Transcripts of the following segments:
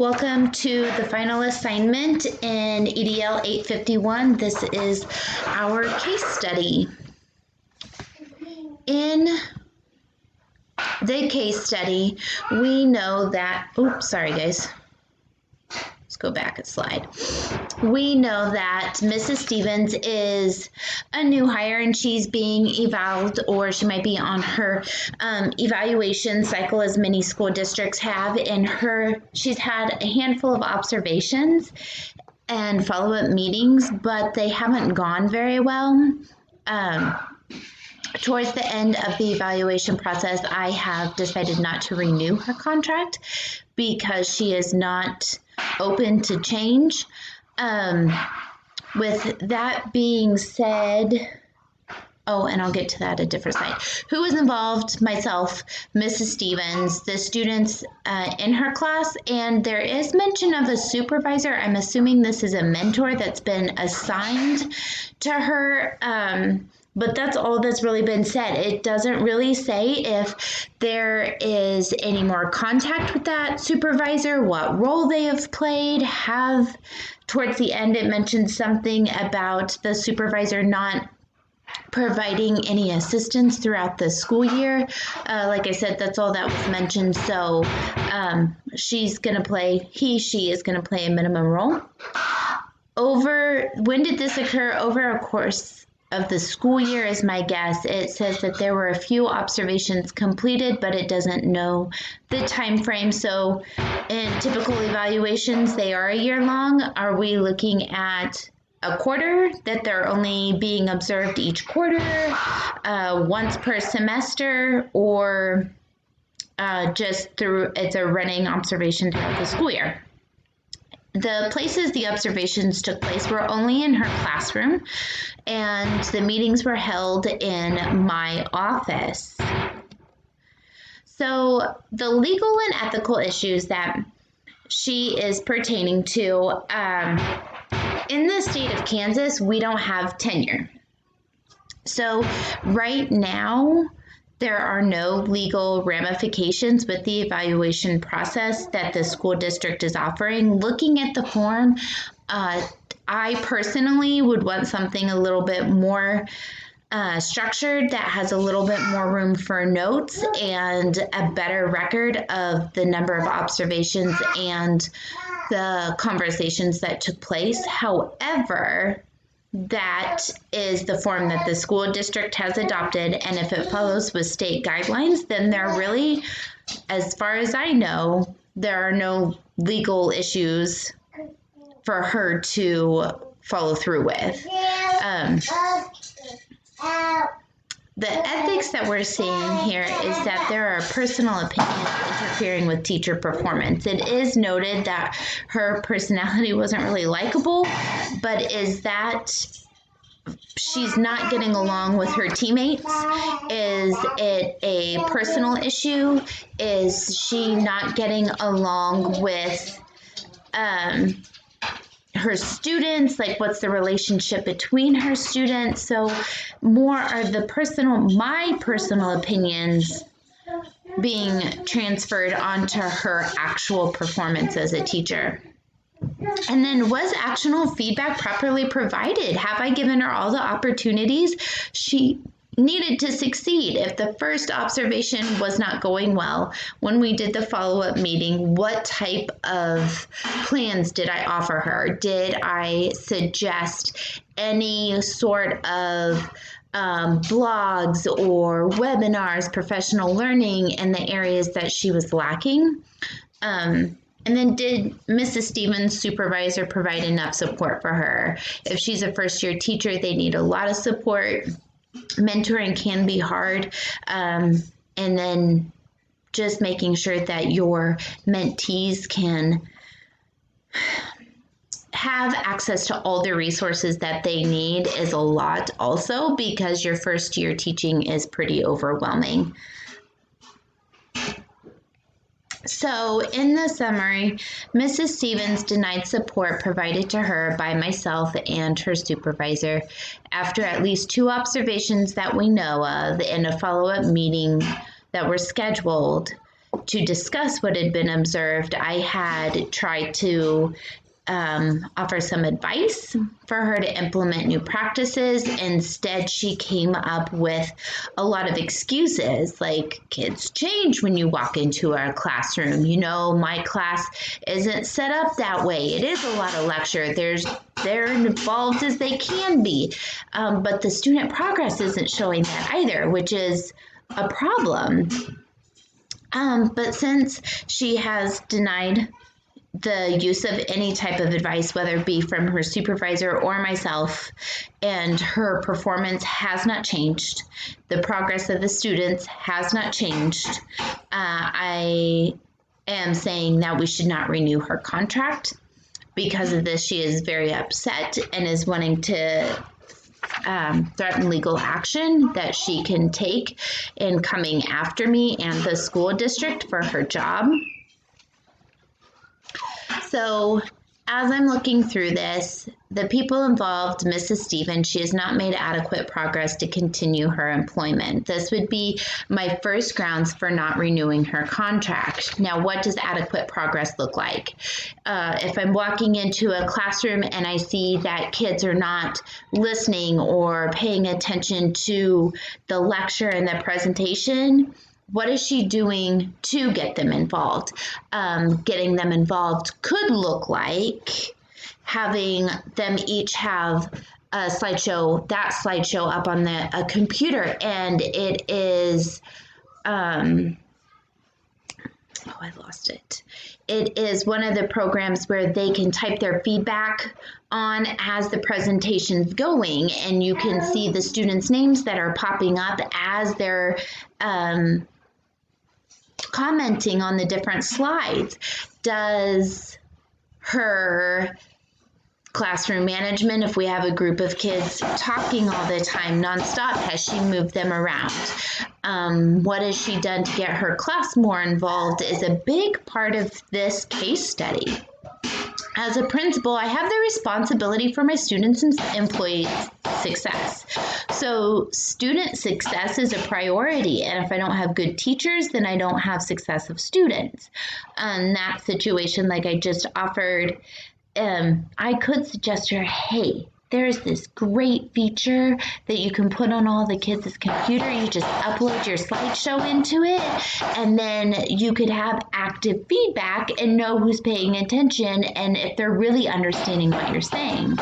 Welcome to the final assignment in EDL 851. This is our case study. In the case study, we know that, oops, sorry guys. Let's go back a slide. We know that Mrs. Stevens is a new hire and she's being evaluated, or she might be on her evaluation cycle as many school districts have. She's had a handful of observations and follow-up meetings, but they haven't gone very well. Towards the end of the evaluation process, I have decided not to renew her contract because she is not open to change. With that being said, and I'll get to that a different slide. Who was involved? Myself, Mrs. Stevens, the students in her class, and there is mention of a supervisor. I'm assuming this is a mentor that's been assigned to her. But that's all that's really been said. It doesn't really say if there is any more contact with that supervisor, what role they have played. Towards the end, it mentioned something about the supervisor not providing any assistance throughout the school year. Like I said, that's all that was mentioned. So she is going to play a minimum role. When did this occur? Over a course of the school year is my guess. It says that there were a few observations completed, but it doesn't know the time frame. So in typical evaluations, they are a year long. Are we looking at a quarter, that they're only being observed each quarter, once per semester, or it's a running observation throughout the school year? The places the observations took place were only in her classroom, and the meetings were held in my office. So the legal and ethical issues that she is pertaining to, in the state of Kansas, we don't have tenure. So right now, there are no legal ramifications with the evaluation process that the school district is offering. Looking at the form, I personally would want something a little bit more structured that has a little bit more room for notes and a better record of the number of observations and the conversations that took place. However, that is the form that the school district has adopted, and if it follows with state guidelines, then there really, as far as I know, there are no legal issues for her to follow through with. The ethics that we're seeing here is that there are personal opinions interfering with teacher performance. It is noted that her personality wasn't really likable, but is that she's not getting along with her teammates? Is it a personal issue? Is she not getting along with her students? Like, what's the relationship between her students? So more are my personal opinions being transferred onto her actual performance as a teacher. And then, was actionable feedback properly provided? Have I given her all the opportunities she needed to succeed? If the first observation was not going well, when we did the follow-up meeting, what type of plans did I offer her? Did I suggest any sort of blogs or webinars, professional learning in the areas that she was lacking? And then, did Mrs. Stevens' supervisor provide enough support for her? If she's a first-year teacher, they need a lot of support. Mentoring can be hard. And then just making sure that your mentees can have access to all the resources that they need is a lot also, because your first year teaching is pretty overwhelming. So in the summary, Mrs. Stevens denied support provided to her by myself and her supervisor after at least 2 observations that we know of and a follow-up meeting that were scheduled. to discuss what had been observed, I had tried to offer some advice for her to implement new practices. Instead, she came up with a lot of excuses like kids change when you walk into our classroom. You know, my class isn't set up that way. It is a lot of lecture. They're involved as they can be, but the student progress isn't showing that either, which is a problem. But since she has denied the use of any type of advice, whether it be from her supervisor or myself, and her performance has not changed, the progress of the students has not changed, I am saying that we should not renew her contract. Because of this, she is very upset and is wanting to threaten legal action that she can take in coming after me and the school district for her job. So as I'm looking through this, the people involved, Mrs. Stevens, she has not made adequate progress to continue her employment. This would be my first grounds for not renewing her contract. Now, what does adequate progress look like? If I'm walking into a classroom and I see that kids are not listening or paying attention to the lecture and the presentation, what is she doing to get them involved? Getting them involved could look like having them each have a slideshow, that slideshow up on a computer, and it is, I lost it. It is one of the programs where they can type their feedback on as the presentation's going, and you can see the students' names that are popping up as they're commenting on the different slides. Does her classroom management, if we have a group of kids talking all the time nonstop, has she moved them around? What has she done to get her class more involved is a big part of this case study. As a principal, I have the responsibility for my students' and employees' success. So student success is a priority, and if I don't have good teachers, then I don't have success of students. That situation, like I just offered, I could suggest to her, hey, there's this great feature that you can put on all the kids' computer. You just upload your slideshow into it, and then you could have active feedback and know who's paying attention and if they're really understanding what you're saying.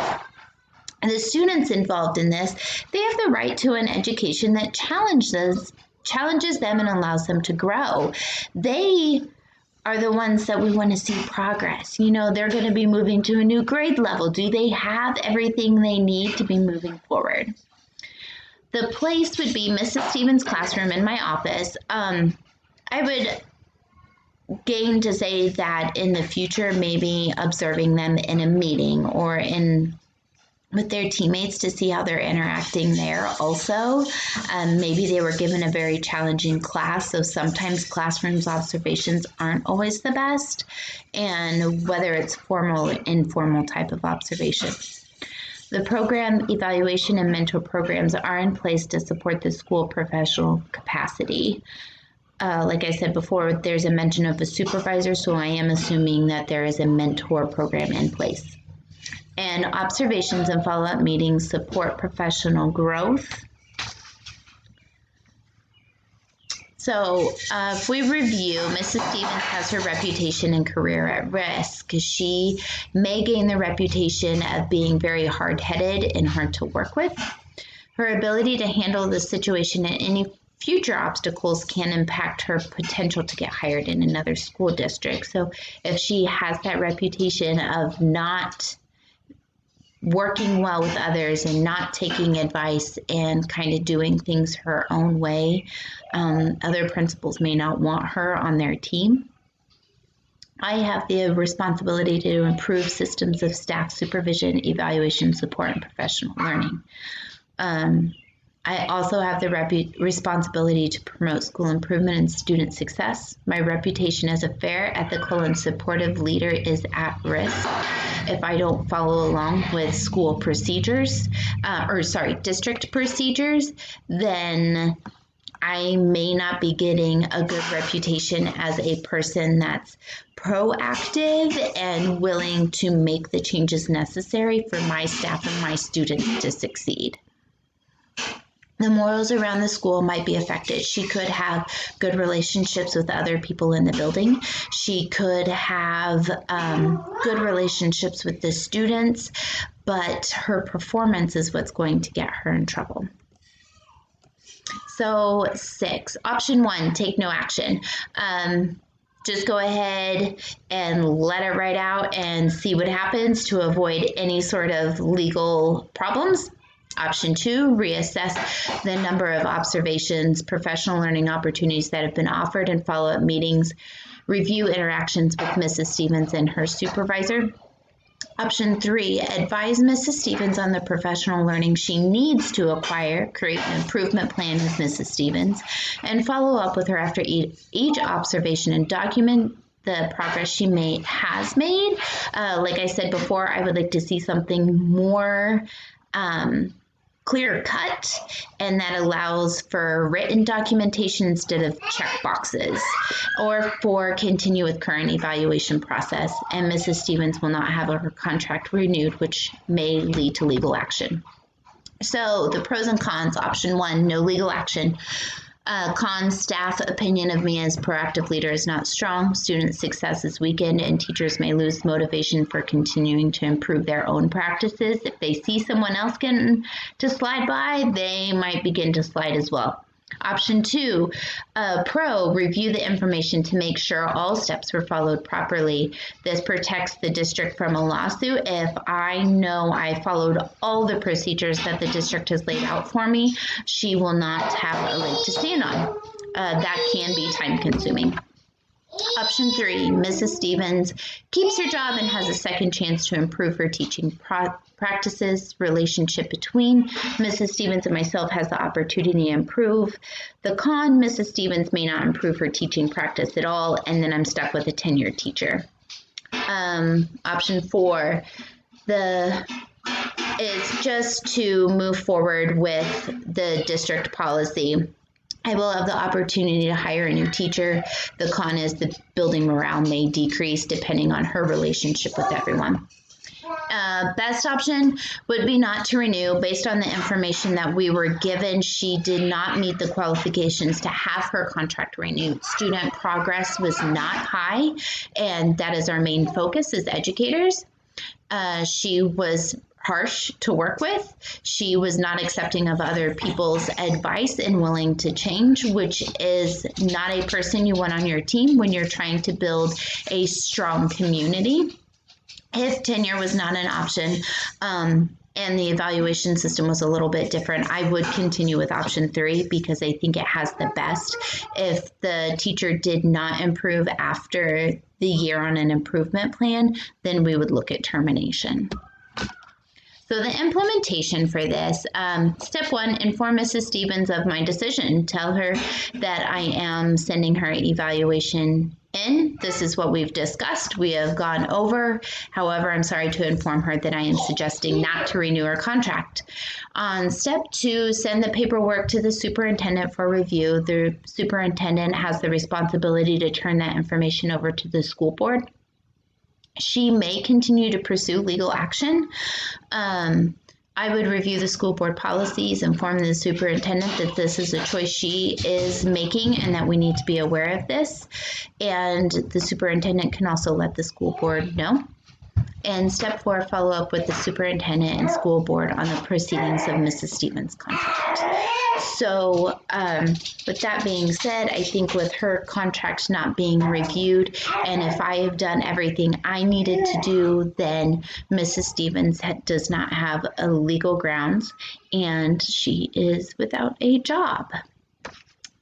And the students involved in this, they have the right to an education that challenges them and allows them to grow. They are the ones that we want to see progress. You know, they're going to be moving to a new grade level. Do they have everything they need to be moving forward? The place would be Mrs. Stevens' classroom in my office. I would gain to say that in the future, maybe observing them in a meeting or with their teammates to see how they're interacting there also. Maybe they were given a very challenging class, so sometimes classrooms observations aren't always the best, and whether it's formal or informal type of observation. The program, evaluation, and mentor programs are in place to support the school professional capacity. Like I said before, there's a mention of a supervisor, so I am assuming that there is a mentor program in place. And observations and follow-up meetings support professional growth. So if we review, Mrs. Stevens has her reputation and career at risk. She may gain the reputation of being very hard-headed and hard to work with. Her ability to handle the situation and any future obstacles can impact her potential to get hired in another school district. So if she has that reputation of not working well with others and not taking advice and kind of doing things her own way, other principals may not want her on their team. I have the responsibility to improve systems of staff supervision, evaluation, support, and professional learning. I also have the responsibility to promote school improvement and student success. My reputation as a fair, ethical, and supportive leader is at risk if I don't follow along with school procedures, district procedures. Then I may not be getting a good reputation as a person that's proactive and willing to make the changes necessary for my staff and my students to succeed. The morals around the school might be affected. She could have good relationships with other people in the building. She could have good relationships with the students, but her performance is what's going to get her in trouble. So 6, option 1, take no action. Just go ahead and let it ride out and see what happens to avoid any sort of legal problems. Option 2, reassess the number of observations, professional learning opportunities that have been offered and follow-up meetings. Review interactions with Mrs. Stevens and her supervisor. Option 3, advise Mrs. Stevens on the professional learning she needs to acquire, create an improvement plan with Mrs. Stevens, and follow up with her after each observation and document the progress she has made. Like I said before, I would like to see something more clear cut, and that allows for written documentation instead of check boxes, or for continue with current evaluation process, and Mrs. Stevens will not have her contract renewed, which may lead to legal action. So the pros and cons. Option 1, no legal action. Con, staff opinion of me as proactive leader is not strong. Student success is weakened, and teachers may lose motivation for continuing to improve their own practices. If they see someone else getting to slide by, they might begin to slide as well. Option 2, pro, review the information to make sure all steps were followed properly. This protects the district from a lawsuit. If I know I followed all the procedures that the district has laid out for me, she will not have a leg to stand on. That can be time consuming. Option 3, Mrs. Stevens keeps her job and has a second chance to improve her teaching practices. Relationship between Mrs. Stevens and myself has the opportunity to improve. The con, Mrs. Stevens may not improve her teaching practice at all, and then I'm stuck with a tenured teacher. Option 4, is just to move forward with the district policy. I will have the opportunity to hire a new teacher. The con is the building morale may decrease depending on her relationship with everyone. Best option would be not to renew. Based on the information that we were given, she did not meet the qualifications to have her contract renewed. Student progress was not high, and that is our main focus as educators. She was harsh to work with. She was not accepting of other people's advice and willing to change, which is not a person you want on your team when you're trying to build a strong community. If tenure was not an option, and the evaluation system was a little bit different, I would continue with option 3 because I think it has the best. If the teacher did not improve after the year on an improvement plan, then we would look at termination. So the implementation for this, step 1, inform Mrs. Stevens of my decision. Tell her that I am sending her evaluation in. This is what we've discussed. We have gone over. However, I'm sorry to inform her that I am suggesting not to renew her contract. On step 2, send the paperwork to the superintendent for review. The superintendent has the responsibility to turn that information over to the school board. She may continue to pursue legal action. I would review the school board policies, inform the superintendent that this is a choice she is making and that we need to be aware of this. And the superintendent can also let the school board know. And step 4, follow up with the superintendent and school board on the proceedings of Mrs. Stevens' contract. So with that being said, I think with her contract not being reviewed, and if I have done everything I needed to do, then Mrs. Stevens does not have a legal grounds and she is without a job.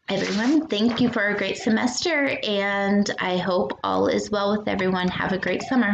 Everyone, thank you for a great semester, and I hope all is well with everyone. Have a great summer.